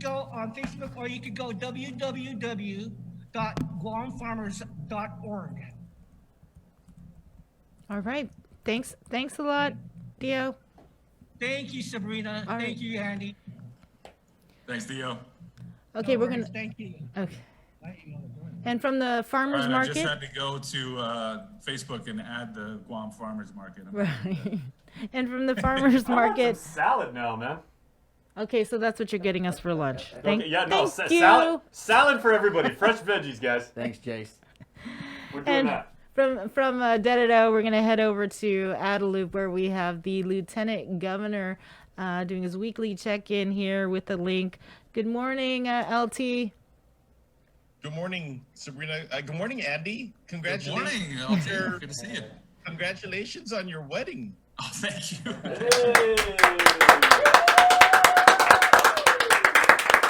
go on Facebook or you could go www.guamfarmers.org. All right. Thanks a lot, Dio. Thank you, Sabrina. All right. Thank you, Andy. Thanks, Theo. Okay, No we're worries. gonna. Thank you. Okay. I didn't know the door. And from the All farmers right, I just market. had to go to Facebook and add the Guam Farmers Market. Right. And from the farmers market. Salad now, man. Okay, so that's what you're getting us for lunch. Okay, yeah, no, thank you. salad for everybody. Fresh veggies, guys. Thanks, Jace. We're doing And that. from Dededo, we're gonna head over to Adelup, where we have the Lieutenant Governor doing his weekly check-in here with a link. Good morning, LT. Good morning, Sabrina. Good morning, Andy. Good Congratulations. morning. LT. Good to see you. Congratulations on your wedding. Oh, thank you.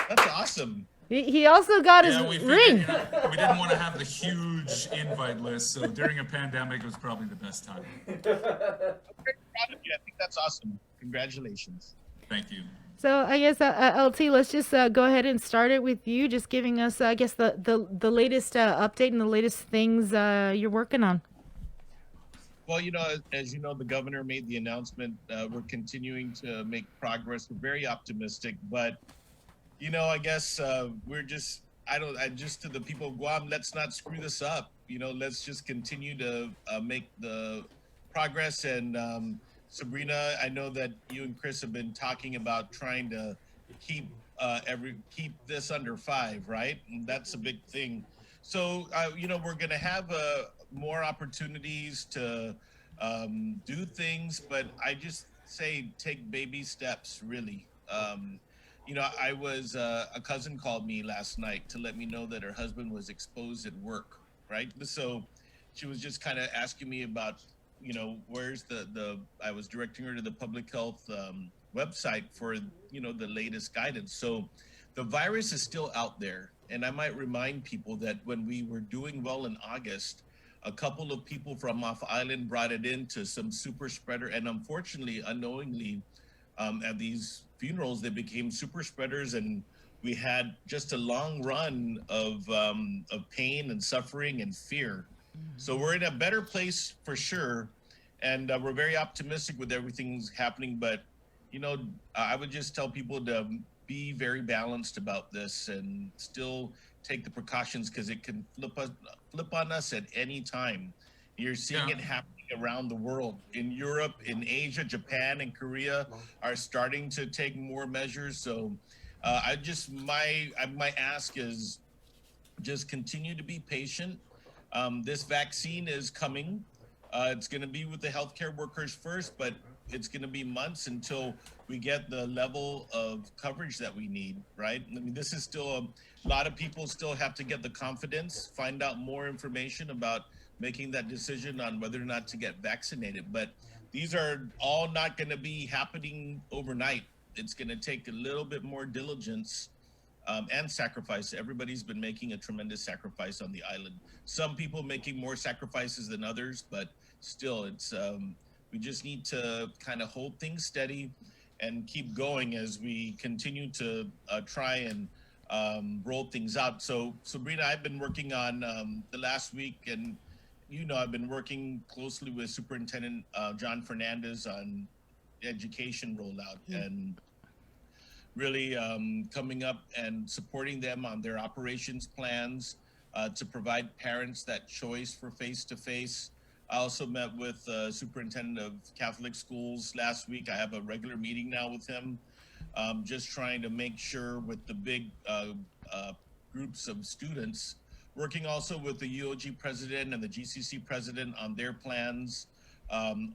That's awesome. He also got his we ring. figured, we didn't want to have the huge invite list, so during a pandemic, it was probably the best time. I'm very proud of you. I think that's awesome. Congratulations. Thank you. So I guess LT, let's just go ahead and start it with you, just giving us, I guess, the latest update and the latest things you're working on. Well, as you know, the governor made the announcement. We're continuing to make progress. We're very optimistic, but I guess we're just to the people of Guam, let's not screw this up. Let's just continue to make the progress. And Sabrina, I know that you and Chris have been talking about trying to keep this under 5, right? And that's a big thing. So we're going to have more opportunities to do things, but I just say take baby steps, really. I was a cousin called me last night to let me know that her husband was exposed at work, right? So she was just kind of asking me about, where's I was directing her to the public health website for, the latest guidance. So the virus is still out there. And I might remind people that when we were doing well in August, a couple of people from off island brought it into some super spreader. And unfortunately, unknowingly, at these funerals, they became super spreaders, and we had just a long run of pain and suffering and fear. So we're in a better place for sure, and we're very optimistic with everything's happening. But I would just tell people to be very balanced about this and still take the precautions, because it can flip on us at any time. You're seeing it happening around the world. In Europe, in Asia, Japan, and Korea are starting to take more measures. So my ask is just continue to be patient. This vaccine is coming. It's going to be with the healthcare workers first, but it's going to be months until we get the level of coverage that we need, right? I mean, this is still a lot of people still have to get the confidence, find out more information about making that decision on whether or not to get vaccinated. But these are all not going to be happening overnight. It's going to take a little bit more diligence and sacrifice. Everybody's been making a tremendous sacrifice on the island. Some people making more sacrifices than others, but still, it's we just need to kind of hold things steady and keep going as we continue to try and roll things out. So Sabrina, I've been working on the last week, and I've been working closely with Superintendent John Fernandez on education rollout and really coming up and supporting them on their operations plans to provide parents that choice for face-to-face. I also met with Superintendent of Catholic Schools last week. I have a regular meeting now with him, just trying to make sure with the big groups of students, working also with the UOG president and the GCC president on their plans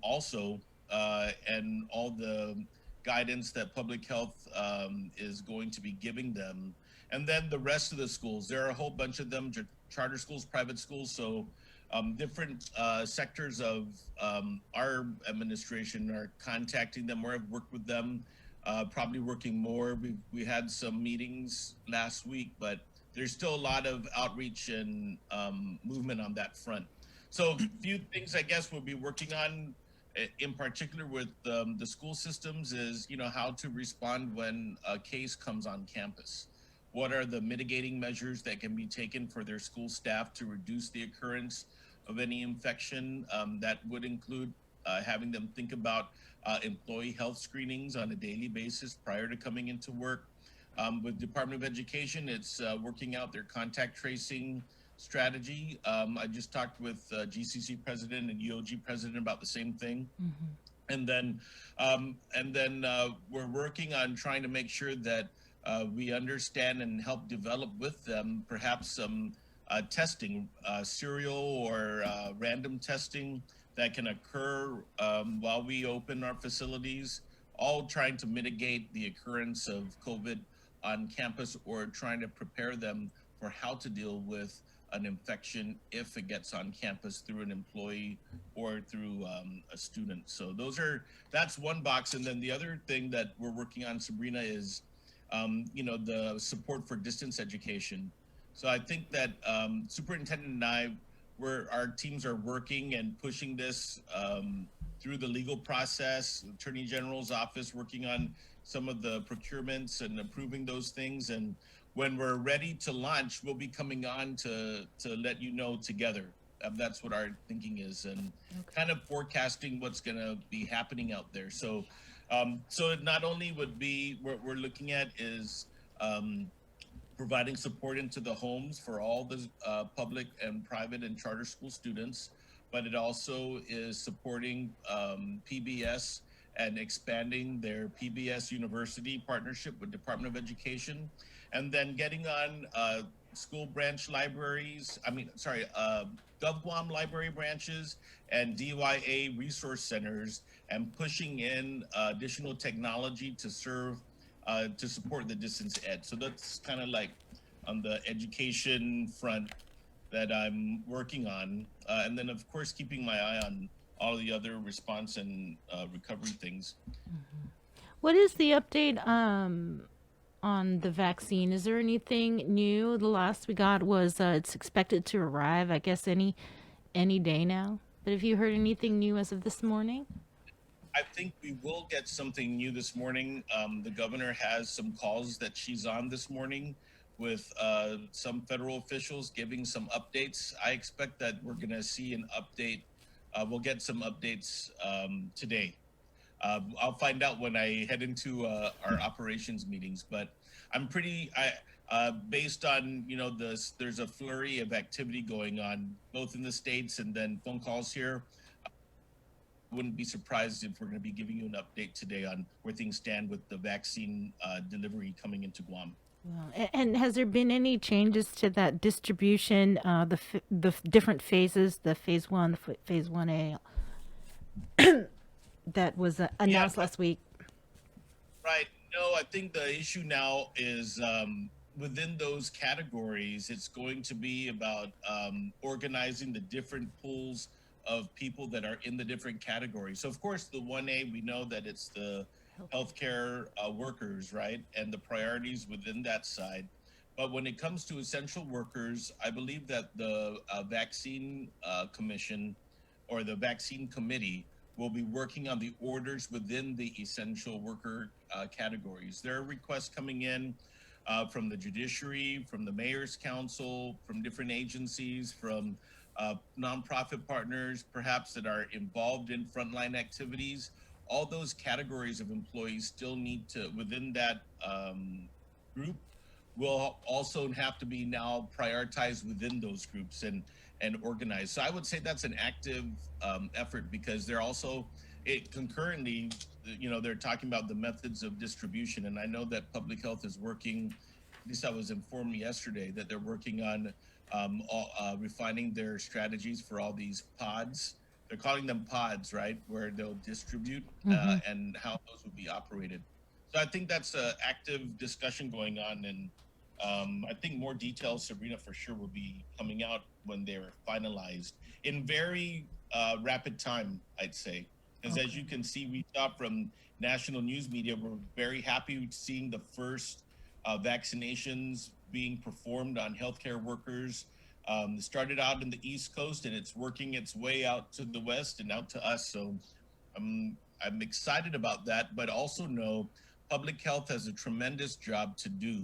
also, and all the guidance that public health is going to be giving them. And then the rest of the schools, there are a whole bunch of them, charter schools, private schools. So different sectors of our administration are contacting them or have worked with them, probably working more. We had some meetings last week, but there's still a lot of outreach and movement on that front. So a few things I guess we'll be working on in particular with the school systems is, how to respond when a case comes on campus. What are the mitigating measures that can be taken for their school staff to reduce the occurrence of any infection? That would include having them think about employee health screenings on a daily basis prior to coming into work. With Department of Education, it's working out their contact tracing strategy. I just talked with GCC president and UOG president about the same thing. And then we're working on trying to make sure that we understand and help develop with them perhaps some testing, serial or random testing that can occur while we open our facilities, all trying to mitigate the occurrence of COVID on campus or trying to prepare them for how to deal with an infection if it gets on campus through an employee or through a student. So that's one box. And then the other thing that we're working on, Sabrina, is the support for distance education. So I think that Superintendent and I, our teams are working and pushing this through the legal process. Attorney General's office working on some of the procurements and approving those things. And when we're ready to launch, we'll be coming on to let you know together. That's what our thinking is, and kind of forecasting what's going to be happening out there. So it not only would be what we're looking at is providing support into the homes for all the public and private and charter school students, but it also is supporting PBS and expanding their PBS University partnership with Department of Education, and then getting on school branch libraries, GovGuam library branches and DYA resource centers, and pushing in additional technology to support the distance ed. So that's kind of like on the education front that I'm working on. And then of course, keeping my eye on all the other response and recovery things. What is the update on the vaccine? Is there anything new? The last we got was it's expected to arrive, I guess, any day now. But have you heard anything new as of this morning? I think we will get something new this morning. The governor has some calls that she's on this morning with some federal officials giving some updates. I expect that we're going to see an update. We'll get some updates today. I'll find out when I head into our operations meetings, but I'm based on, there's a flurry of activity going on both in the States and then phone calls here. I wouldn't be surprised if we're going to be giving you an update today on where things stand with the vaccine delivery coming into Guam. Well, and has there been any changes to that distribution, the different phases, the phase 1, the phase 1A that was announced last week? Right. No, I think the issue now is within those categories, it's going to be about organizing the different pools of people that are in the different categories. So of course, the 1A, we know that it's the healthcare workers, right? And the priorities within that side. But when it comes to essential workers, I believe that the vaccine commission or the vaccine committee will be working on the orders within the essential worker categories. There are requests coming in from the judiciary, from the mayor's council, from different agencies, from nonprofit partners, perhaps that are involved in frontline activities. All those categories of employees still need to, within that group, will also have to be now prioritized within those groups and organized. So I would say that's an active effort, because they're also concurrently, they're talking about the methods of distribution. And I know that public health is working, at least I was informed yesterday, that they're working on refining their strategies for all these pods. They're calling them pods, right? Where they'll distribute and how those will be operated. So I think that's an active discussion going on. And I think more details, Sabrina, for sure will be coming out when they're finalized in very rapid time, I'd say. Because as you can see, we saw from national news media, we're very happy seeing the first vaccinations being performed on healthcare workers. Started out in the East Coast, and it's working its way out to the West and out to us. So I'm excited about that, but also know public health has a tremendous job to do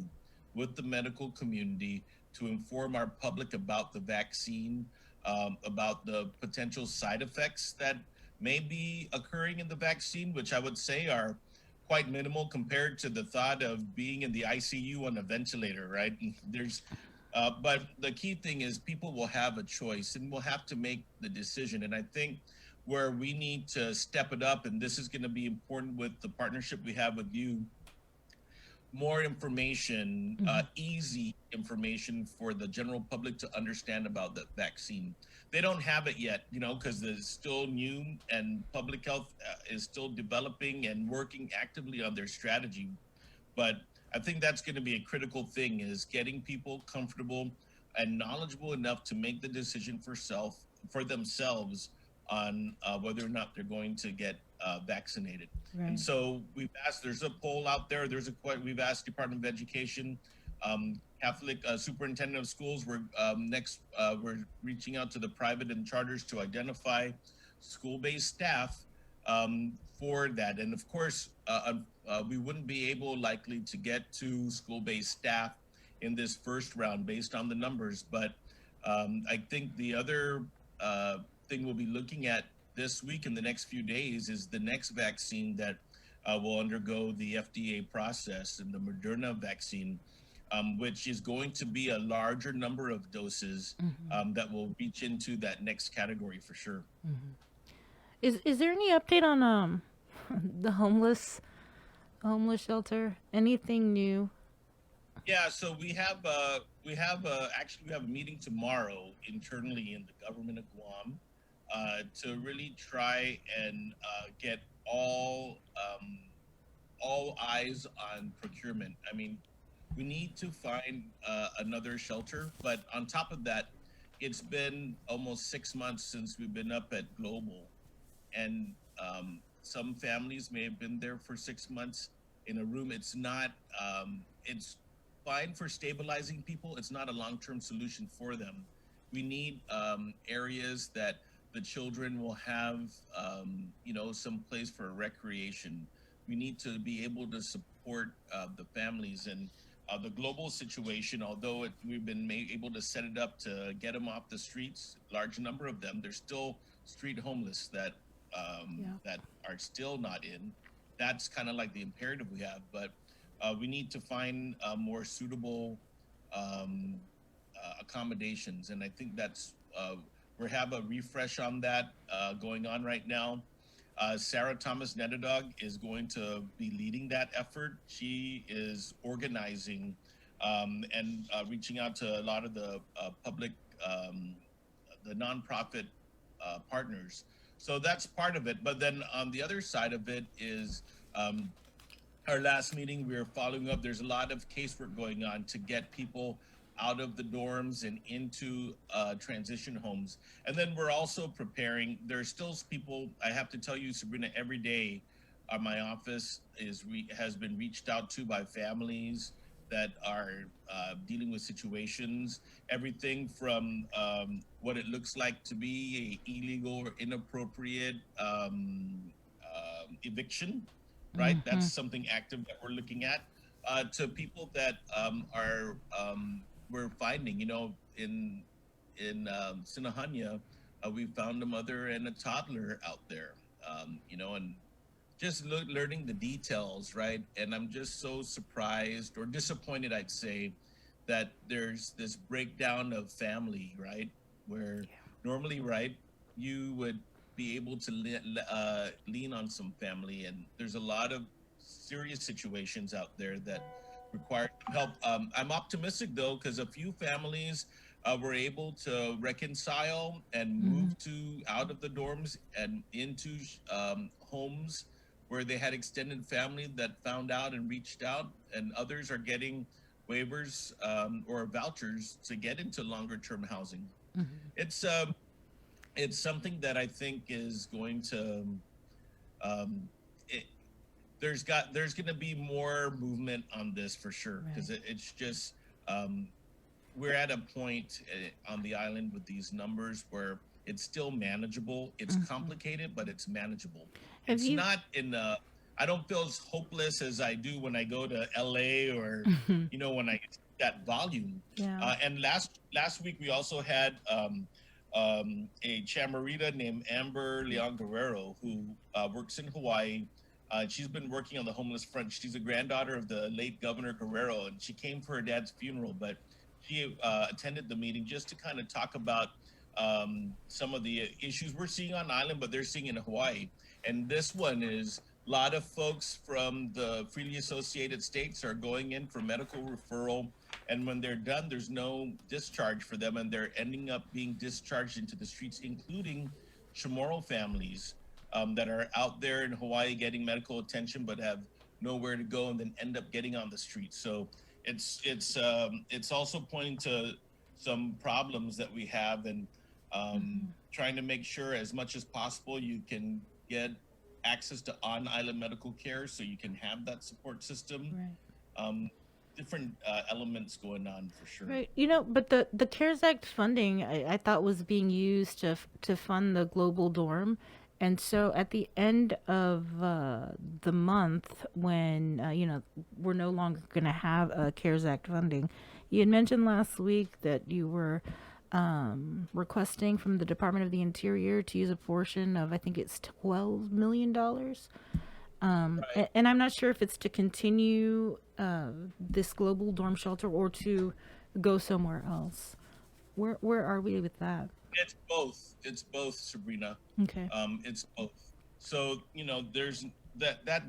with the medical community to inform our public about the vaccine, about the potential side effects that may be occurring in the vaccine, which I would say are quite minimal compared to the thought of being in the ICU on a ventilator, right? But the key thing is people will have a choice and will have to make the decision. And I think where we need to step it up, and this is going to be important with the partnership we have with you, more information, easy information for the general public to understand about the vaccine. They don't have it yet, because it's still new and public health is still developing and working actively on their strategy. But I think that's going to be a critical thing, is getting people comfortable and knowledgeable enough to make the decision for themselves on whether or not they're going to get vaccinated. Right. And so we've asked, there's a poll out there, we've asked Department of Education, Catholic Superintendent of Schools, we're reaching out to the private and charters to identify school-based staff for that. And of course, we wouldn't be able likely to get to school-based staff in this first round based on the numbers. But I think the other thing we'll be looking at this week and the next few days is the next vaccine that will undergo the FDA process, and the Moderna vaccine, which is going to be a larger number of doses that will reach into that next category for sure. Is there any update on the homeless shelter? Anything new? Yeah, so we have a meeting tomorrow internally in the government of Guam to really try and get all eyes on procurement. I mean, we need to find another shelter, but on top of that, it's been almost 6 months since we've been up at Global, and some families may have been there for 6 months in a room. It's not. It's fine for stabilizing people. It's not a long-term solution for them. We need areas that the children will have, some place for recreation. We need to be able to support the families, and the global situation, although we've been able to set it up to get them off the streets, large number of them, they're still street homeless that are still not in. That's kind of like the imperative we have, but we need to find more suitable accommodations, and I think that's we have a refresh on that going on right now. Sarah Thomas Nedadog is going to be leading that effort. She is organizing and reaching out to a lot of the public, the nonprofit partners. So that's part of it. But then on the other side of it is our last meeting, we were following up. There's a lot of casework going on to get people out of the dorms and into transition homes. And then we're also preparing, there's still people, I have to tell you, Sabrina, every day my office has been reached out to by families that are dealing with situations, everything from what it looks like to be a illegal or inappropriate eviction, right? That's something active that we're looking at, to people that we're finding, in Sinahanya, we found a mother and a toddler out there, and just learning the details, right? And I'm just so surprised or disappointed, I'd say, that there's this breakdown of family, right? Where normally, right, you would be able to lean on some family, and there's a lot of serious situations out there that require help. I'm optimistic though, because a few families were able to reconcile and move out of the dorms and into homes where they had extended family that found out and reached out, and others are getting waivers or vouchers to get into longer term housing. It's something that I think is going to there's going to be more movement on this for sure, because it's just we're at a point on the island with these numbers where it's still manageable. It's complicated, but it's manageable. Have It's you- not in I don't feel as hopeless as I do when I go to LA or when I get that volume. Yeah. And last week we also had a chamarita named Amber Leon Guerrero who works in Hawaii. She's been working on the homeless front. She's a granddaughter of the late Governor Guerrero, and she came for her dad's funeral, but she attended the meeting just to kind of talk about some of the issues we're seeing on island, but they're seeing in Hawaii. And this one is a lot of folks from the freely associated states are going in for medical referral. And when they're done, there's no discharge for them, and they're ending up being discharged into the streets, including Chamorro families that are out there in Hawaii getting medical attention, but have nowhere to go, and then end up getting on the street. So it's also pointing to some problems that we have, and trying to make sure as much as possible you can get access to on-island medical care, so you can have that support system. Right. Different elements going on for sure. Right. But the CARES Act funding I thought was being used to fund the global dorm. And so at the end of the month, when, we're no longer going to have CARES Act funding, you had mentioned last week that you were requesting from the Department of the Interior to use a portion of, I think it's $12 million. Right. And I'm not sure if it's to continue this global dorm shelter or to go somewhere else. Where are we with that? It's both. It's both, Sabrina. Okay. It's both. So there's that.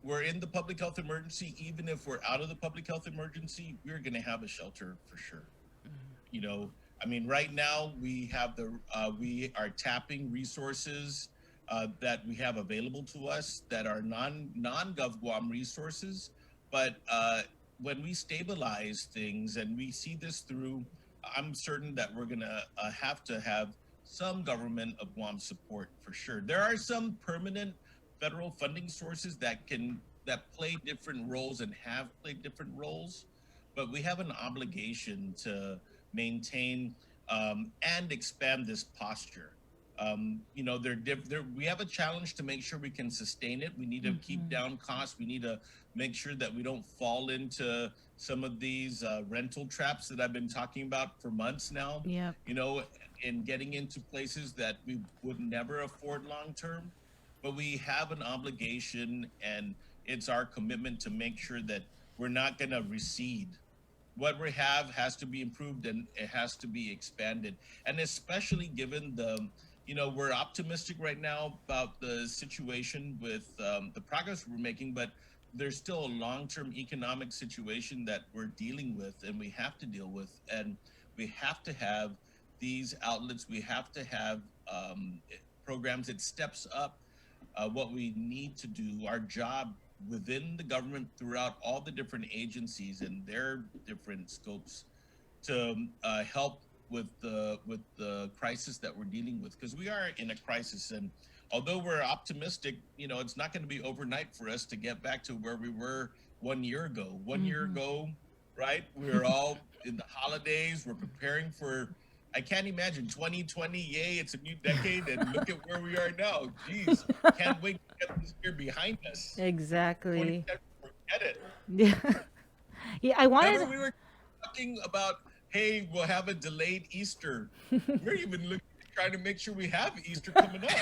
We're in the public health emergency. Even if we're out of the public health emergency, we're going to have a shelter for sure. Right now we have we are tapping resources that we have available to us that are non-Gov Guam resources. But when we stabilize things and we see this through, I'm certain that we're going to have some government of Guam support for sure. There are some permanent federal funding sources that play different roles and have played different roles, but we have an obligation to maintain and expand this posture. We have a challenge to make sure we can sustain it. We need to keep down costs. We need to make sure that we don't fall into some of these rental traps that I've been talking about for months now. Yeah. And getting into places that we would never afford long term. But we have an obligation, and it's our commitment to make sure that we're not going to recede. What we have has to be improved, and it has to be expanded. And especially given we're optimistic right now about the situation with the progress we're making, but there's still a long-term economic situation that we're dealing with, and we have to deal with. And we have to have these outlets. We have to have programs that steps up what we need to do, our job within the government throughout all the different agencies and their different scopes to help with the crisis that we're dealing with, because we are in a crisis. And although we're optimistic, it's not going to be overnight for us to get back to where we were 1 year ago. 1 year ago, right? We were all in the holidays. We're preparing for, I can't imagine 2020. Yay, it's a new decade, and look at where we are now. Jeez, can't wait to get this year behind us. Exactly. 27, forget it. Yeah. Yeah, I wanted. Remember we were talking about, hey, we'll have a delayed Easter. We're even trying to make sure we have Easter coming up.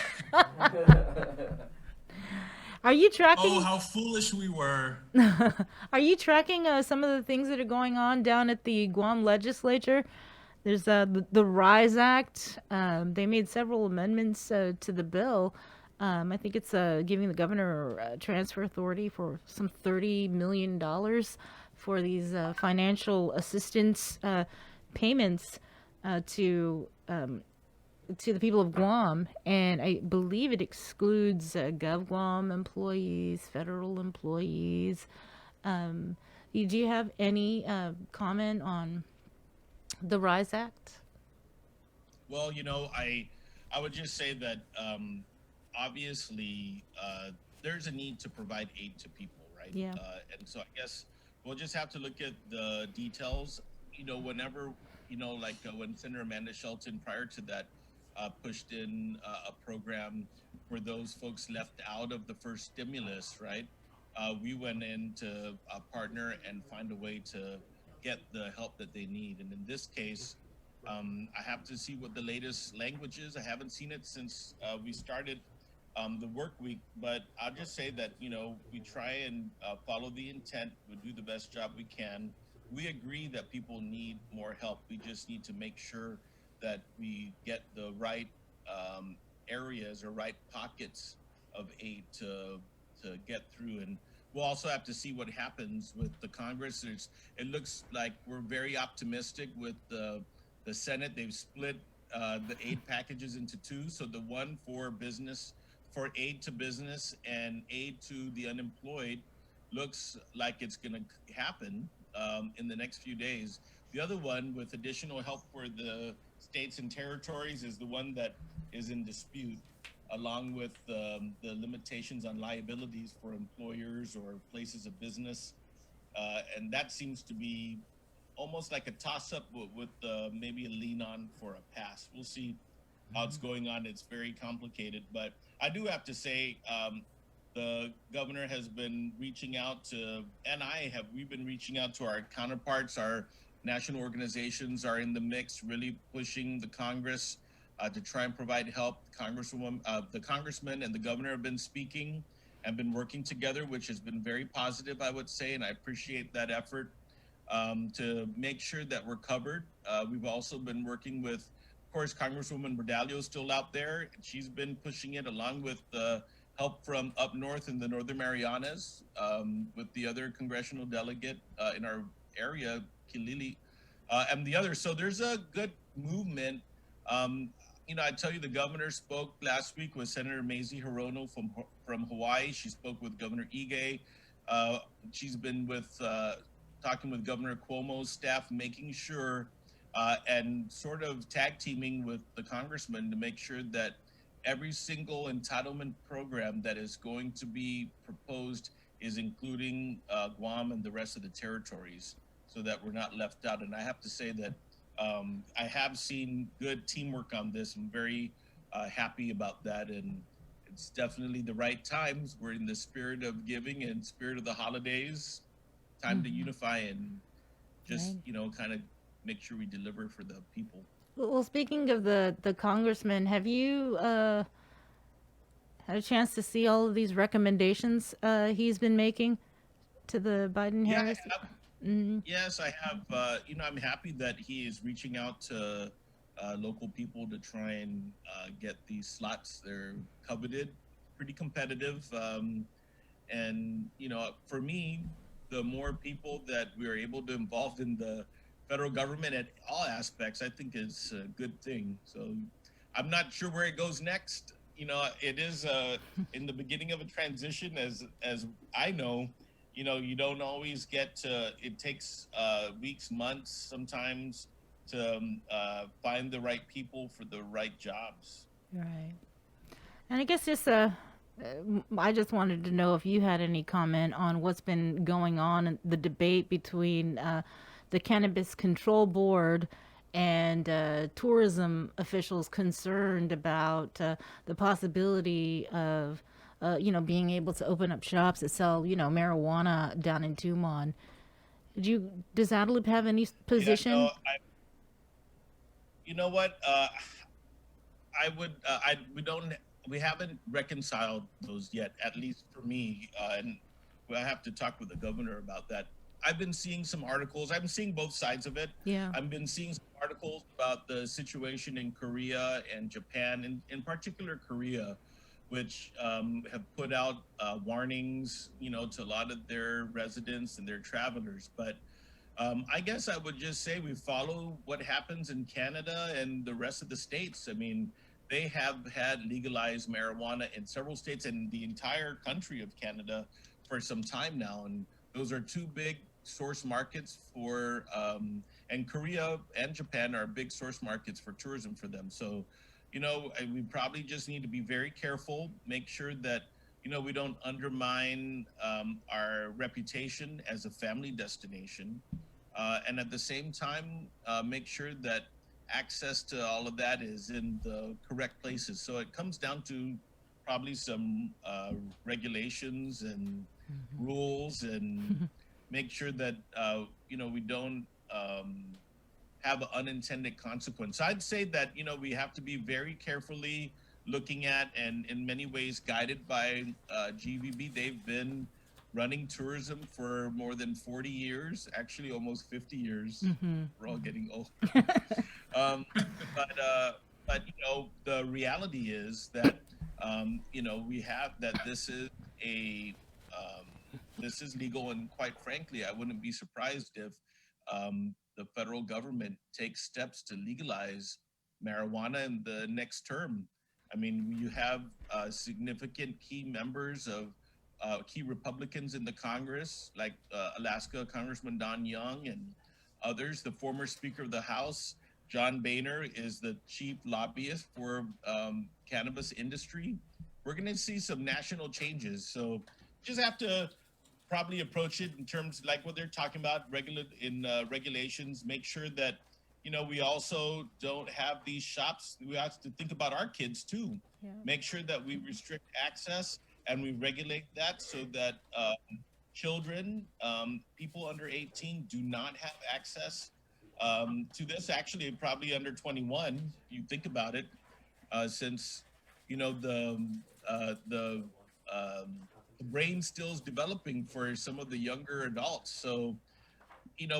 Are you tracking? Oh, how foolish we were. Are you tracking some of the things that are going on down at the Guam legislature? There's the RISE Act. They made several amendments to the bill. I think it's giving the governor transfer authority for some $30 million for these financial assistance payments to the people of Guam, and I believe it excludes Gov Guam employees, federal employees. Do you have any comment on the RISE Act? Well, I would just say that obviously there's a need to provide aid to people, right? Yeah. And so I guess we'll just have to look at the details. Whenever like when Senator Amanda Shelton, prior to that, pushed in a program for those folks left out of the first stimulus, right? We went in to partner and find a way to get the help that they need. And in this case, I have to see what the latest language is. I haven't seen it since we started the work week, but I'll just say that, we try and follow the intent. We do the best job we can. We agree that people need more help. We just need to make sure that we get the right areas or right pockets of aid to get through. And we'll also have to see what happens with the Congress. It looks like we're very optimistic with the Senate. They've split the aid packages into two. So the one for business, for aid to business and aid to the unemployed, looks like it's going to happen in the next few days. The other one with additional help for the states and territories is the one that is in dispute, along with the limitations on liabilities for employers or places of business. And that seems to be almost like a toss-up with maybe a lean on for a pass. We'll see how it's going on. It's very complicated, but I do have to say, the governor has been reaching out to, and we've been reaching out to our counterparts. Our national organizations are in the mix, really pushing the Congress to try and provide help. The congressman and the governor have been speaking and been working together, which has been very positive, I would say, and I appreciate that effort to make sure that we're covered. We've also been working with, of course, Congresswoman Bordallo is still out there. She's been pushing it along with help from up north in the Northern Marianas, with the other congressional delegate in our area, Kilili, and the others. So there's a good movement. I tell you, the governor spoke last week with Senator Mazie Hirono from Hawaii. She spoke with Governor Ige. She's been talking with Governor Cuomo's staff, making sure and sort of tag teaming with the congressman to make sure that every single entitlement program that is going to be proposed is including Guam and the rest of the territories, so that we're not left out. And I have to say that I have seen good teamwork on this. I'm very happy about that. And it's definitely the right times. We're in the spirit of giving and spirit of the holidays. Time to unify and just, kind of make sure we deliver for the people. Well, speaking of the congressman, have you had a chance to see all of these recommendations he's been making to the Biden-Harris? Yes, I have. I'm happy that he is reaching out to local people to try and get these slots. They're coveted, pretty competitive. And, for me, the more people that we are able to involve in the federal government at all aspects, I think is a good thing. So I'm not sure where it goes next. It is in the beginning of a transition, as I know. You don't always get to, it takes weeks, months sometimes to find the right people for the right jobs. Right. And I guess I just wanted to know if you had any comment on what's been going on in the debate between the Cannabis Control Board and tourism officials concerned about the possibility of being able to open up shops that sell, marijuana down in Tumon. Does Adeline have any position? Yeah, no, you know what? We haven't reconciled those yet, at least for me. And I have to talk with the governor about that. I've been seeing some articles. I've been seeing both sides of it. Yeah. I've been seeing some articles about the situation in Korea and Japan, and in particular Korea, which have put out warnings, to a lot of their residents and their travelers. But I guess I would just say we follow what happens in Canada and the rest of the states. I mean, they have had legalized marijuana in several states and the entire country of Canada for some time now. And those are two big source markets for, and Korea and Japan are big source markets for tourism for them. So, we probably just need to be very careful, make sure that, we don't undermine our reputation as a family destination. and at the same time, make sure that access to all of that is in the correct places. So it comes down to probably some regulations and rules, and make sure that we don't have an unintended consequence. I'd say that we have to be very carefully looking at, and in many ways guided by GVB. They've been running tourism for more than 40 years, actually almost 50 years. We're all getting old. But the reality is that we have that this is this is legal, and quite frankly, I wouldn't be surprised if the federal government takes steps to legalize marijuana in the next term. I mean, you have significant key members of key Republicans in the Congress, like Alaska Congressman Don Young and others. The former Speaker of the House, John Boehner, is the chief lobbyist for cannabis industry. We're going to see some national changes. So just have to probably approach it in terms like what they're talking about regulations. Make sure that we also don't have these shops. We have to think about our kids too. Yeah. Make sure that we restrict access and we regulate that so that children, people under 18, do not have access to this. Actually, probably under 21. You think about it, since the brain still is developing for some of the younger adults. So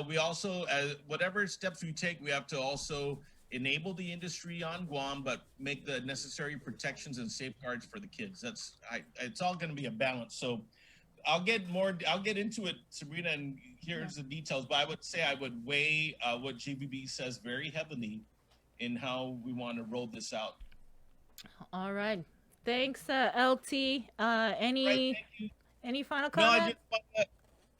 we also, whatever steps we take, we have to also enable the industry on Guam, but make the necessary protections and safeguards for the kids. It's all going to be a balance. So I'll get into it, Sabrina, and here's the details. But I would say I would weigh what GBB says very heavily in how we want to roll this out. All right. Thanks, LT. Any final comment? No,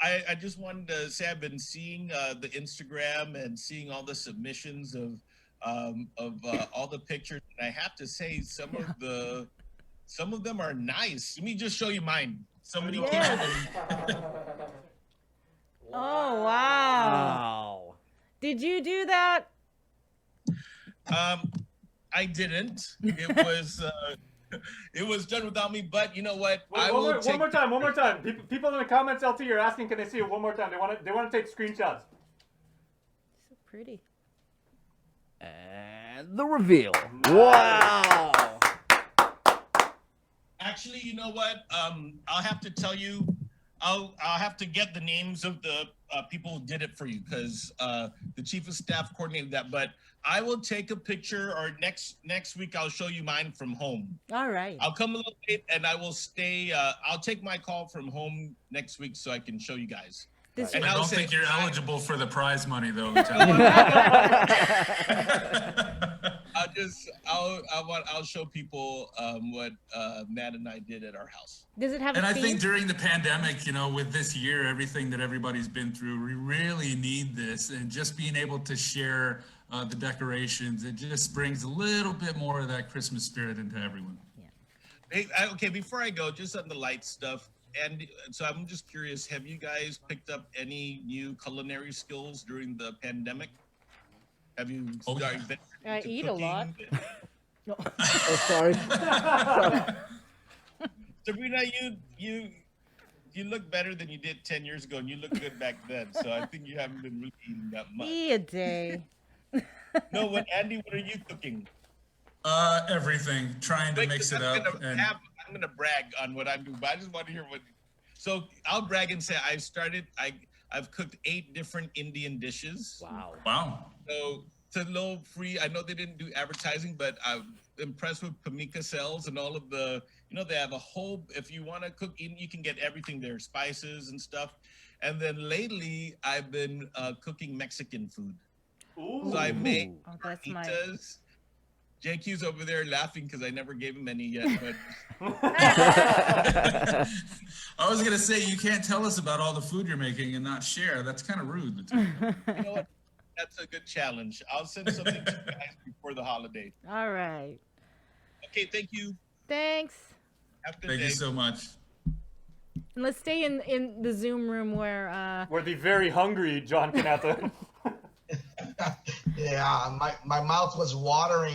I just wanted to say I've been seeing the Instagram and seeing all the submissions of all the pictures, and I have to say some of them are nice. Let me just show you mine. Somebody came in and Oh, wow. Wow. Did you do that? I didn't. It was done without me. But you know what? One more time. People in the comments, LT, you're asking, can they see it one more time? They want to take screenshots. So pretty. And the reveal. Wow. Actually, you know what? I'll have to tell you. I'll have to get the names of the people who did it for you, because the chief of staff coordinated that. But I will take a picture, or next week I'll show you mine from home. All right. I'll come a little late, and I will stay. I'll take my call from home next week so I can show you guys. I don't think you're eligible for the prize money, though, I'll show people what Matt and I did at our house. Does it have And a I theme? think during the pandemic, with this year, everything that everybody's been through, we really need this. And just being able to share the decorations, it just brings a little bit more of that Christmas spirit into everyone. Hey, okay, before I go, just on the light stuff, and so I'm just curious, have you guys picked up any new culinary skills during the pandemic? Have you started I to eat a lot. Oh, sorry. Sabrina, you look better than you did 10 years ago, and you look good back then. So I think you haven't been really eating that much. Be a day. No, Andy, what are you cooking? Everything, trying to mix it up. I'm gonna brag on what I'm doing, but I just want to hear what. So I'll brag and say I've cooked 8 different Indian dishes. Wow. So it's a little free. I know they didn't do advertising, but I'm impressed with Pamika Cells and all of the. They have a whole. If you want to cook, you can get everything there, spices and stuff. And then lately, I've been cooking Mexican food. Ooh. So I make that's my. fajitas. JQ's over there laughing because I never gave him any yet. But I was gonna say, you can't tell us about all the food you're making and not share. That's kind of rude. you know what? That's a good challenge. I'll send something to you guys before the holiday. All right. Okay, thank you. Thanks. Have a good Thank day. you so much. Let's stay in the Zoom room where Where the very hungry John Canata. Yeah, my mouth was watering